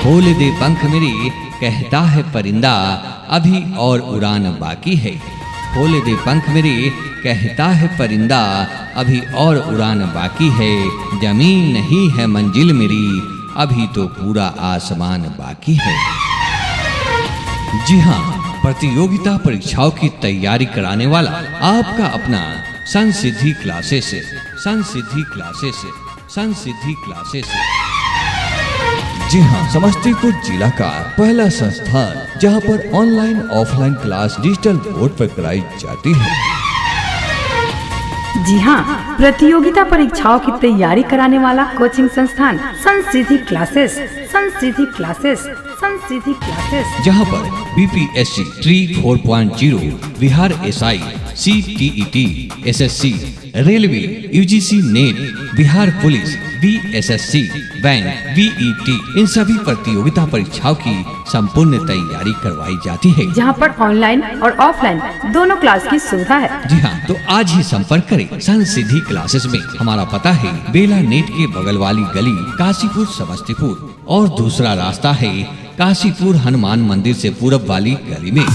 खोल दे पंख मेरे कहता है परिंदा, अभी और उड़ान बाकी है। खोल दे पंख मेरे कहता है परिंदा, अभी और उड़ान बाकी है। जमीन नहीं है मंजिल मेरी, अभी तो पूरा आसमान बाकी है। जी हाँ, प्रतियोगिता परीक्षाओं की तैयारी कराने वाला आपका अपना संसिद्धि क्लासेस। जी हाँ, समस्तीपुर जिला का पहला संस्थान जहाँ पर online offline class digital board पर कराई जाती है। जी हाँ, प्रतियोगिता परीक्षाओं की तैयारी कराने वाला कोचिंग संस्थान संसिद्धि क्लासेस। जहाँ पर BPSC TRE 4.0, Bihar SI, CTET, SSC, railway, UGC NET, Bihar police, BSSC, bank, BET, इन सभी प्रतियोगिता परीक्षाओं की संपूर्ण तैयारी करवाई जाती है। जहाँ पर ऑनलाइन और ऑफलाइन दोनों क्लास की सुविधा है। जी हाँ, तो आज ही संपर्क करें संसिद्धि क्लासेस में। हमारा पता है बेला नेट के बगल वाली गली, काशीपुर, समस्तीपुर, और दूसरा रास्ता है काशीपुर हनुमान मंदिर से पूरब वाली गली में।